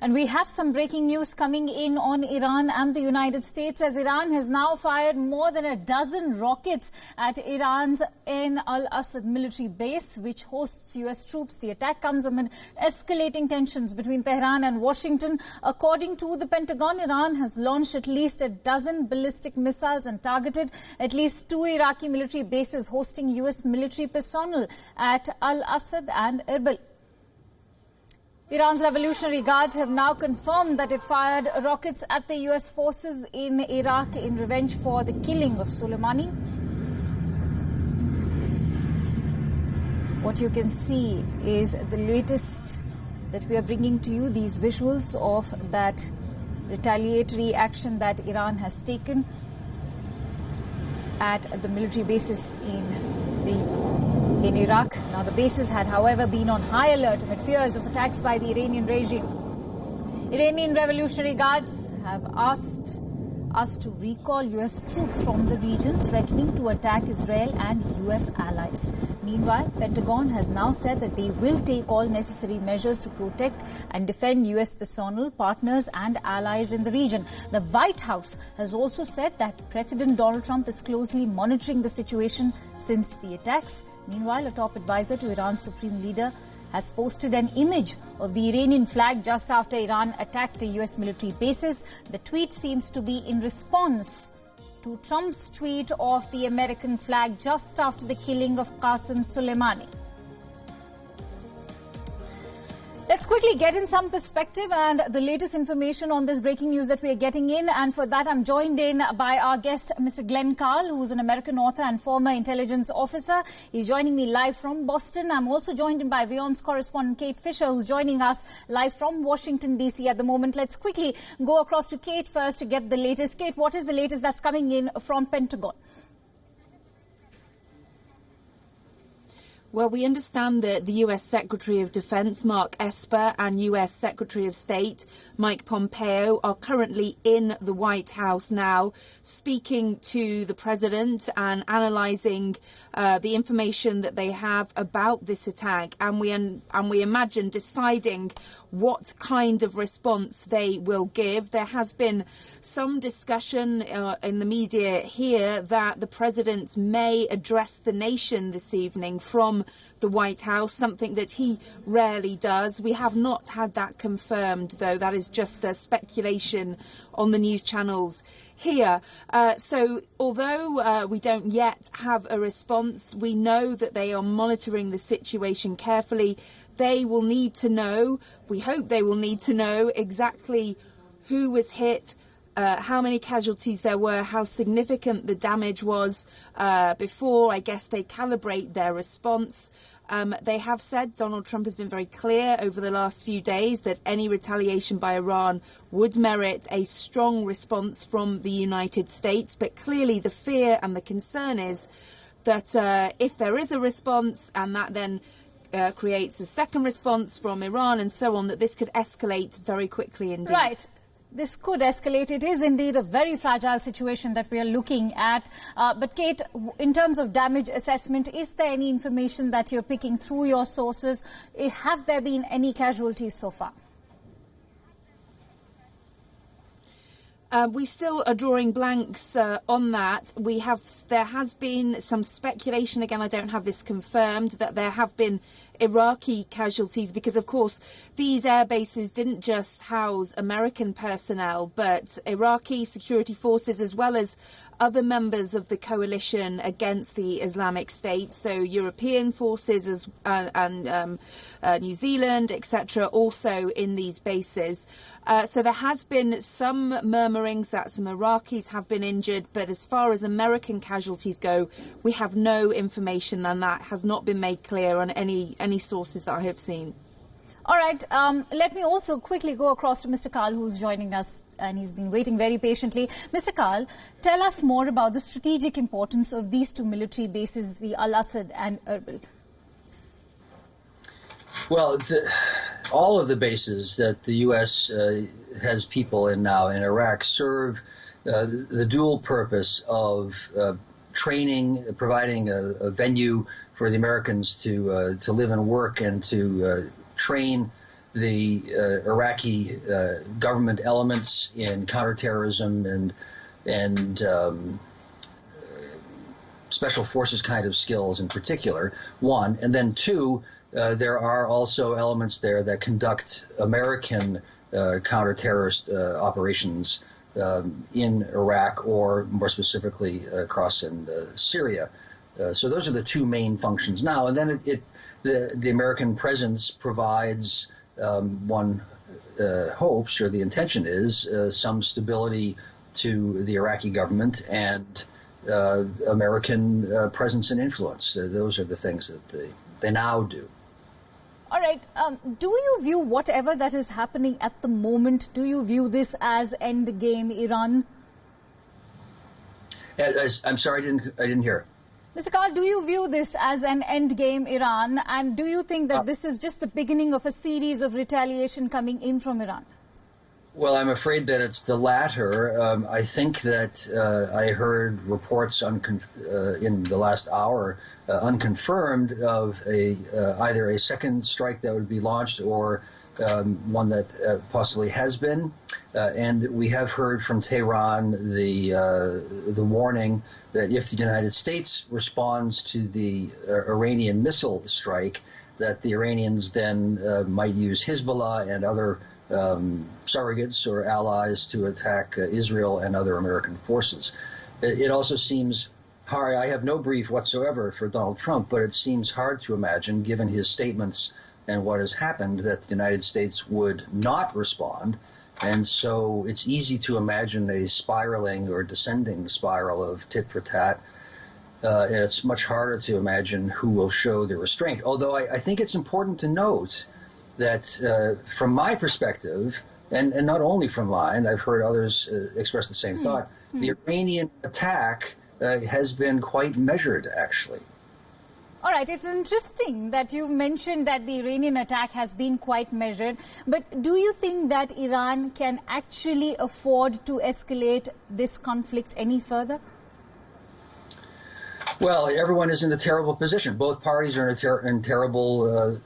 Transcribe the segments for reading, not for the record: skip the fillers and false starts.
And we have some breaking news coming in on Iran and the United States, as Iran has now fired more than a dozen rockets at Iran's Al-Assad military base, which hosts U.S. troops. The attack comes amid escalating tensions between Tehran and Washington. According to the Pentagon, Iran has launched at least a dozen ballistic missiles and targeted at least 2 Iraqi military bases hosting U.S. military personnel at Al-Assad and Irbil. Iran's Revolutionary Guards have now confirmed that it fired rockets at the U.S. forces in Iraq in revenge for the killing of Soleimani. What you can see is the latest that we are bringing to you, these visuals of that retaliatory action that Iran has taken at the military bases in Iraq. Now, the bases had, however, been on high alert amid fears of attacks by the Iranian regime. Iranian Revolutionary Guards have asked us to recall U.S. troops from the region, threatening to attack Israel and U.S. allies. Meanwhile, Pentagon has now said that they will take all necessary measures to protect and defend U.S. personnel, partners and allies in the region. The White House has also said that President Donald Trump is closely monitoring the situation since the attacks. Meanwhile, a top advisor to Iran's supreme leader has posted an image of the Iranian flag just after Iran attacked the U.S. military bases. The tweet seems to be in response to Trump's tweet of the American flag just after the killing of Qasem Soleimani. Let's quickly get in some perspective and the latest information on this breaking news that we are getting in. And for that, I'm joined in by our guest, Mr. Glenn Carl, who's an American author and former intelligence officer. He's joining me live from Boston. I'm also joined in by WION's correspondent, Kate Fisher, who's joining us live from Washington, D.C. at the moment. Let's quickly go across to Kate first to get the latest. Kate, what is the latest that's coming in from Pentagon? Well, we understand that the U.S. Secretary of Defense, Mark Esper, and U.S. Secretary of State, Mike Pompeo, are currently in the White House now, speaking to the president and analysing the information that they have about this attack. And we imagine deciding what kind of response they will give. There has been some discussion in the media here that the president may address the nation this evening from the White House, something that he rarely does. We have not had that confirmed, though. That is just a speculation on the news channels here. So although we don't yet have a response, we know that they are monitoring the situation carefully. They will need to know, we hope they will need to know exactly who was hit, how many casualties there were, how significant the damage was before, I guess, they calibrate their response. They have said, Donald Trump has been very clear over the last few days, that any retaliation by Iran would merit a strong response from the United States. But clearly the fear and the concern is that if there is a response and that then creates a second response from Iran and so on, that this could escalate very quickly indeed. Right. This could escalate. It is indeed a very fragile situation that we are looking at. But Kate, in terms of damage assessment, is there any information that you're picking through your sources? Have there been any casualties so far? We still are drawing blanks on that. There has been some speculation, again, I don't have this confirmed, that there have been Iraqi casualties because, of course, these air bases didn't just house American personnel, but Iraqi security forces as well as other members of the coalition against the Islamic State. So European forces and New Zealand, etc., also in these bases. So there has been some murmurings that some Iraqis have been injured, but as far as American casualties go, we have no information, and that has not been made clear on any sources that I have seen. All right. Let me also quickly go across to Mr. Carl, who's joining us, and he's been waiting very patiently. Mr. Carl, tell us more about the strategic importance of these 2 military bases, the Al-Assad and Irbil. Well, all of the bases that the U.S. has people in now in Iraq serve the dual purpose of training, providing a venue for the Americans to live and work and to train the Iraqi government elements in counterterrorism and special forces kind of skills in particular, one. And then two, there are also elements there that conduct American counter-terrorist operations in Iraq, or more specifically across in Syria. So those are the two main functions now. And then the American presence provides, one hopes, or the intention is, some stability to the Iraqi government and American presence and influence. Those are the things that they now do. All right. Do you view whatever that is happening at the moment, do you view this as endgame Iran? I'm sorry, I didn't hear. Mr. Karl, do you view this as an endgame Iran? And do you think that this is just the beginning of a series of retaliation coming in from Iran? Well, I'm afraid that it's the latter. I think that I heard reports in the last hour, unconfirmed, of either a second strike that would be launched or one that possibly has been. And we have heard from Tehran the warning that if the United States responds to the Iranian missile strike, that the Iranians then might use Hezbollah and other surrogates or allies to attack Israel and other American forces. It also seems hard. I have no brief whatsoever for Donald Trump, but it seems hard to imagine, given his statements and what has happened, that the United States would not respond. And so it's easy to imagine a spiraling or descending spiral of tit for tat. And it's much harder to imagine who will show the restraint. Although I think it's important to note that from my perspective, and not only from mine, I've heard others express the same thought, the Iranian attack has been quite measured, actually. All right, it's interesting that you've mentioned that the Iranian attack has been quite measured, but do you think that Iran can actually afford to escalate this conflict any further? Well, everyone is in a terrible position. Both parties are in terrible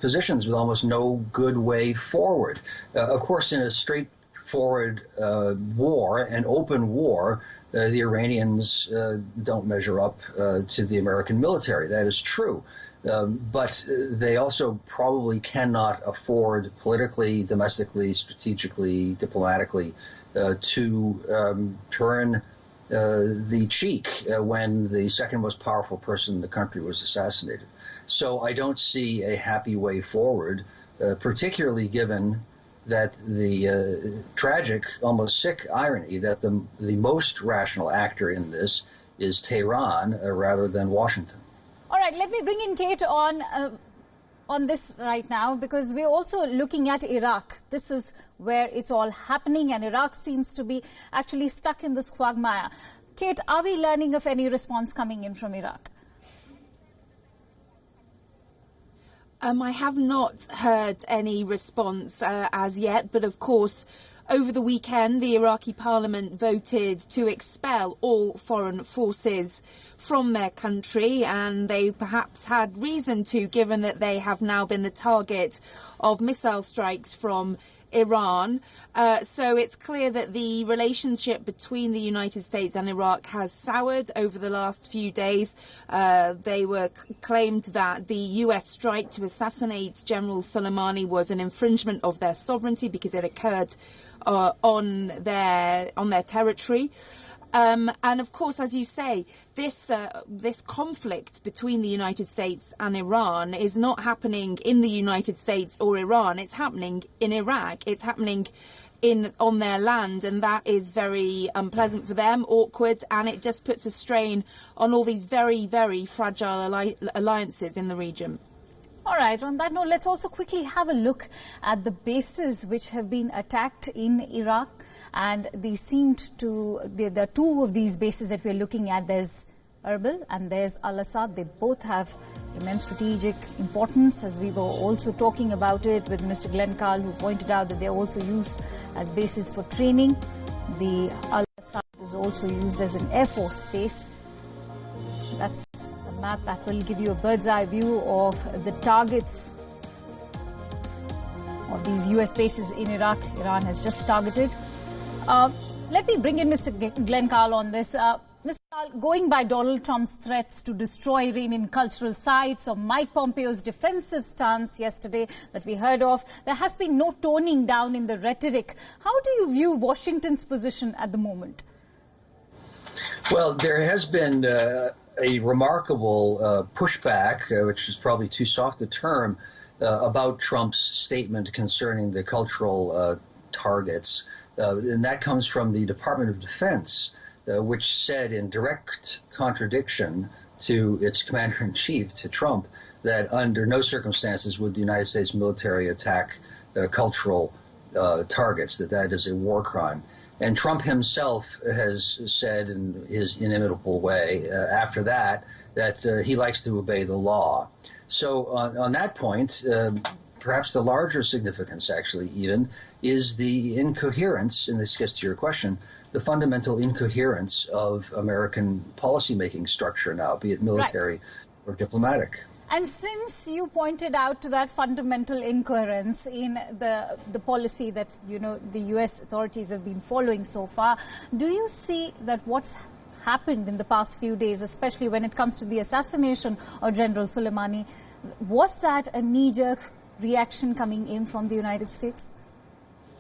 positions with almost no good way forward. Of course, in a straightforward war, an open war, the Iranians don't measure up to the American military. That is true. But they also probably cannot afford politically, domestically, strategically, diplomatically to turn the cheek when the second most powerful person in the country was assassinated. So I don't see a happy way forward, particularly given that the tragic, almost sick irony that the most rational actor in this is Tehran rather than Washington. All right, let me bring in Kate on this right now, because we're also looking at Iraq. This is where it's all happening, and Iraq seems to be actually stuck in this quagmire. Kate, are we learning of any response coming in from Iraq? I have not heard any response as yet, but of course, over the weekend, the Iraqi parliament voted to expel all foreign forces from their country, and they perhaps had reason to, given that they have now been the target of missile strikes from Iran. So it's clear that the relationship between the United States and Iraq has soured over the last few days. They were claimed that the US strike to assassinate General Soleimani was an infringement of their sovereignty because it occurred on their territory. And of course, as you say, this conflict between the United States and Iran is not happening in the United States or Iran. It's happening in Iraq. It's happening on their land, and that is very unpleasant for them, awkward, and it just puts a strain on all these very, very fragile alliances in the region. All right, on that note, let's also quickly have a look at the bases which have been attacked in Iraq. And they seemed to, there are two of these bases that we're looking at. There's Irbil and there's Al-Assad. They both have immense strategic importance, as we were also talking about it with Mr. Glenn Karl, who pointed out that they're also used as bases for training. The Al-Assad is also used as an Air Force base. That's a map that will give you a bird's eye view of the targets of these US bases in Iraq, Iran has just targeted. Let me bring in Mr. Glenn Carl on this. Mr. Carl, going by Donald Trump's threats to destroy Iranian cultural sites or Mike Pompeo's defensive stance yesterday that we heard of, there has been no toning down in the rhetoric. How do you view Washington's position at the moment? Well, there has been a remarkable pushback, which is probably too soft a term, about Trump's statement concerning the cultural targets. And that comes from the Department of Defense, which said in direct contradiction to its commander-in-chief, to Trump, that under no circumstances would the United States military attack cultural targets, that is a war crime. And Trump himself has said in his inimitable way after that he likes to obey the law. So on that point, perhaps the larger significance, actually, even, is the incoherence, and this gets to your question, the fundamental incoherence of American policymaking structure now, be it military or diplomatic. And since you pointed out to that fundamental incoherence in the policy that, the U.S. authorities have been following so far, do you see that what's happened in the past few days, especially when it comes to the assassination of General Soleimani, was that a knee-jerk reaction coming in from the United States?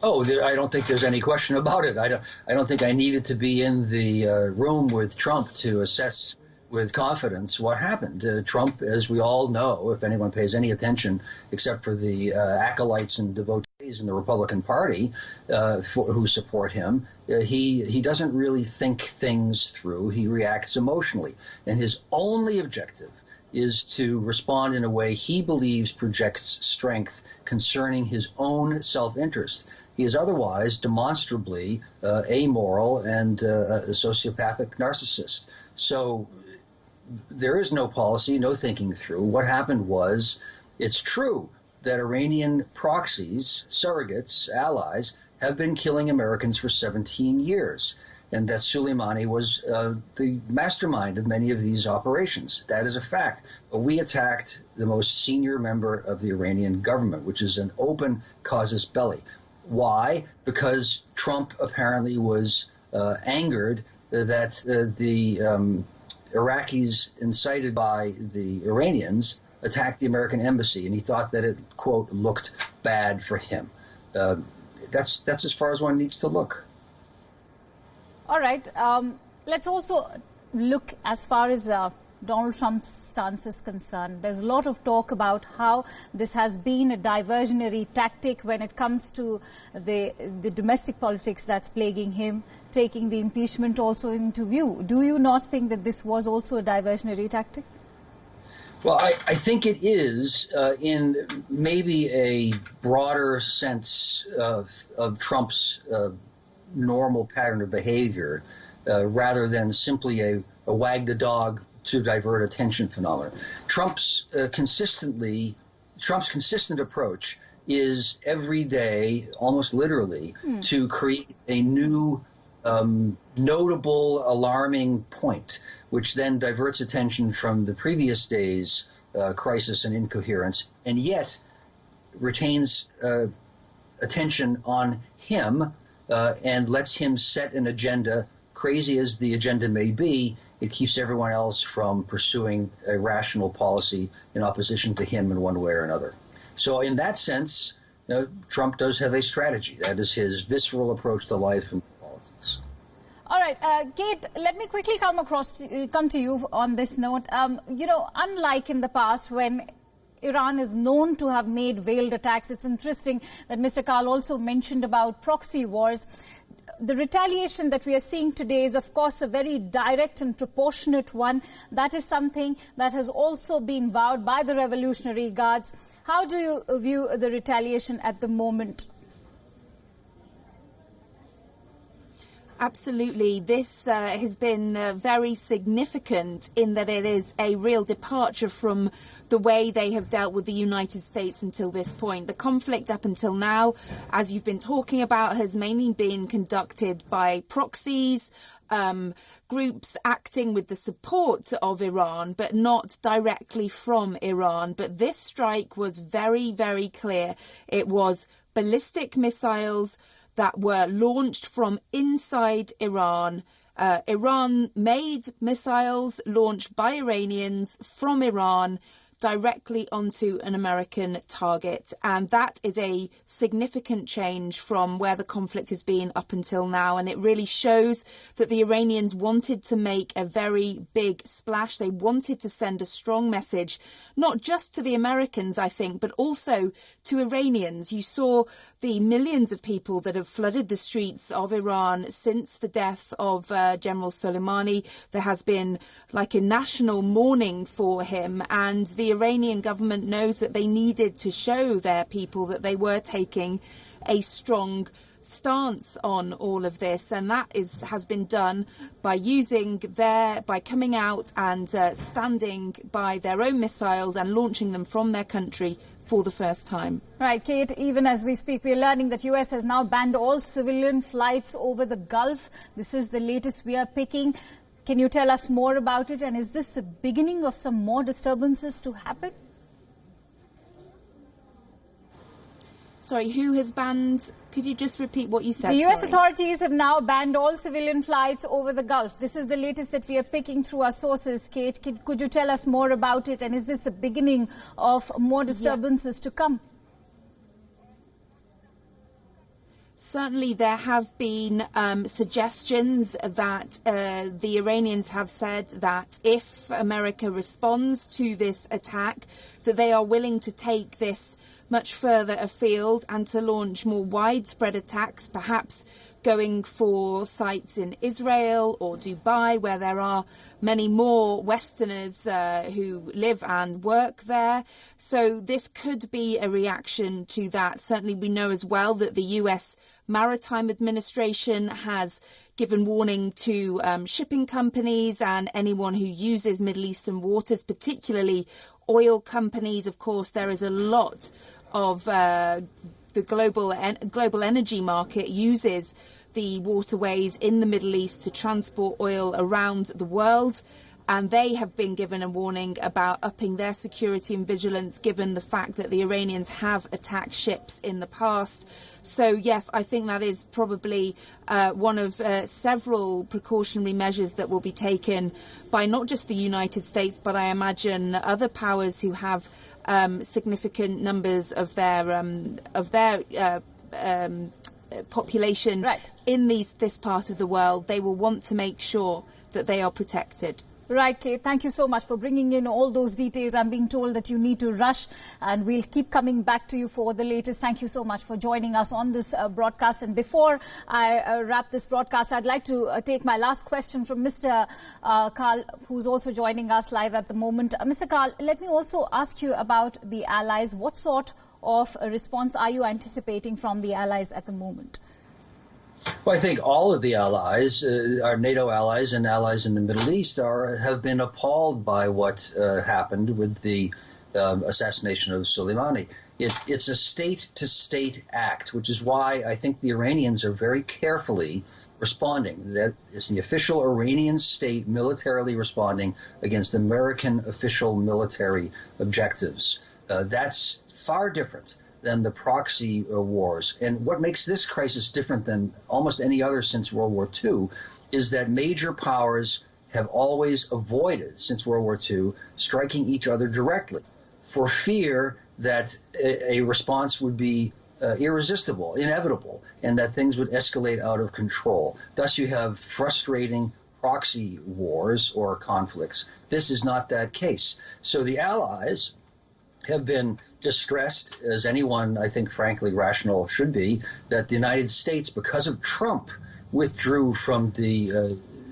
Oh, I don't think there's any question about it. I don't think I needed to be in the room with Trump to assess with confidence what happened. Trump, as we all know, if anyone pays any attention, except for the acolytes and devotees in the Republican Party who support him, he doesn't really think things through. He reacts emotionally. And his only objective is to respond in a way he believes projects strength concerning his own self-interest. He is otherwise demonstrably amoral and a sociopathic narcissist. So there is no policy, no thinking through. What happened was, it's true that Iranian proxies, surrogates, allies, have been killing Americans for 17 years, and that Soleimani was the mastermind of many of these operations. That is a fact. But we attacked the most senior member of the Iranian government, which is an open casus belli. Why? Because Trump apparently was angered that the Iraqis incited by the Iranians attacked the American embassy, and he thought that it, quote, looked bad for him. That's as far as one needs to look. All right. Let's also look as far as Donald Trump's stance is concerned. There's a lot of talk about how this has been a diversionary tactic when it comes to the domestic politics that's plaguing him, taking the impeachment also into view. Do you not think that this was also a diversionary tactic? Well, I think it is in maybe a broader sense of Trump's normal pattern of behavior rather than simply a wag the dog to divert attention phenomenon. Trump's consistent approach is every day, almost literally, to create a new notable, alarming point, which then diverts attention from the previous day's crisis and incoherence, and yet retains attention on him and lets him set an agenda. Crazy as the agenda may be, it keeps everyone else from pursuing a rational policy in opposition to him in one way or another. So in that sense, Trump does have a strategy. That is his visceral approach to life and politics. All right, Kate, let me quickly come to you on this note. Unlike in the past when Iran is known to have made veiled attacks, it's interesting that Mr. Carl also mentioned about proxy wars. The retaliation that we are seeing today is, of course, a very direct and proportionate one. That is something that has also been vowed by the Revolutionary Guards. How do you view the retaliation at the moment? Absolutely. This has been very significant in that it is a real departure from the way they have dealt with the United States until this point. The conflict up until now, as you've been talking about, has mainly been conducted by proxies, groups acting with the support of Iran, but not directly from Iran. But this strike was very, very clear. It was ballistic missiles that were launched from inside Iran. Iran-made missiles launched by Iranians from Iran directly onto an American target. And that is a significant change from where the conflict has been up until now. And it really shows that the Iranians wanted to make a very big splash. They wanted to send a strong message, not just to the Americans, I think, but also to Iranians. You saw the millions of people that have flooded the streets of Iran since the death of General Soleimani. There has been like a national mourning for him, and the Iranian government knows that they needed to show their people that they were taking a strong stance on all of this, and that has been done by by coming out and standing by their own missiles and launching them from their country for the first time. Right, Kate, even as we speak, we're learning that US has now banned all civilian flights over the Gulf. This is the latest we are picking. Can you tell us more about it? And is this the beginning of some more disturbances to happen? Sorry, who has banned? Could you just repeat what you said? The US authorities have now banned all civilian flights over the Gulf. This is the latest that we are picking through our sources. Kate, could you tell us more about it? And is this the beginning of more disturbances to come? Certainly, there have been suggestions that the Iranians have said that if America responds to this attack, that they are willing to take this much further afield and to launch more widespread attacks, perhaps going for sites in Israel or Dubai, where there are many more Westerners who live and work there. So this could be a reaction to that. Certainly, we know as well that the US Maritime Administration has given warning to shipping companies and anyone who uses Middle Eastern waters, particularly oil companies. Of course, there is a lot of the global energy market uses the waterways in the Middle East to transport oil around the world. And they have been given a warning about upping their security and vigilance, given the fact that the Iranians have attacked ships in the past. So, yes, I think that is probably one of several precautionary measures that will be taken by not just the United States, but I imagine other powers who have significant numbers of their population in this part of the world. They will want to make sure that they are protected. Right, Kate. Thank you so much for bringing in all those details. I'm being told that you need to rush, and we'll keep coming back to you for the latest. Thank you so much for joining us on this broadcast. And before I wrap this broadcast, I'd like to take my last question from Mr. Carl, who's also joining us live at the moment. Mr. Carl, let me also ask you about the allies. What sort of a response are you anticipating from the allies at the moment? Well, I think all of the allies, our NATO allies and allies in the Middle East, have been appalled by what happened with the assassination of Soleimani. It's a state-to-state act, which is why I think the Iranians are very carefully responding. That is the official Iranian state militarily responding against American official military objectives. That's far different than the proxy wars. And what makes this crisis different than almost any other since World War II is that major powers have always avoided, since World War II, striking each other directly for fear that a response would be irresistible, inevitable, and that things would escalate out of control. Thus, you have frustrating proxy wars or conflicts. This is not that case. So the allies have been distressed, as anyone, I think, frankly, rational should be, that the United States, because of Trump, withdrew from the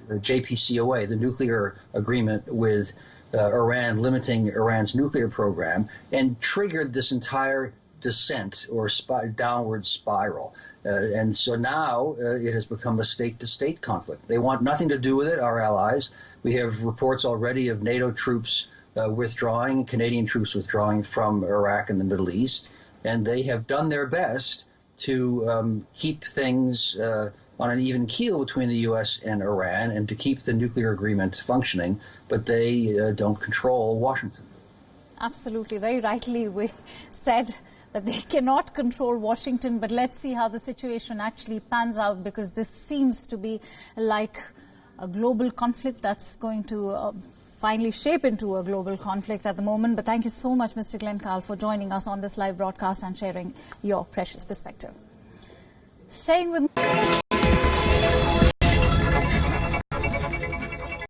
JCPOA, the nuclear agreement with Iran, limiting Iran's nuclear program, and triggered this entire descent or downward spiral. And so now it has become a state-to-state conflict. They want nothing to do with it, our allies. We have reports already of NATO troops withdrawing, Canadian troops withdrawing from Iraq and the Middle East, and they have done their best to keep things on an even keel between the U.S. and Iran and to keep the nuclear agreement functioning, but they don't control Washington. Absolutely. Very rightly we said that they cannot control Washington, but let's see how the situation actually pans out, because this seems to be like a global conflict that's going to finally shape into a global conflict at the moment. But thank you so much, Mr. Glenn Carl, for joining us on this live broadcast and sharing your precious perspective. Staying with